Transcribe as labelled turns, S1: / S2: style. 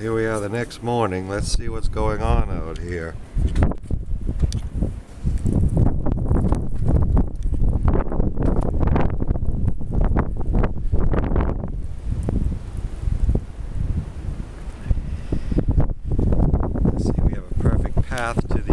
S1: Here we are the next morning. Let's see what's going on out here. Let's see, we have a perfect path to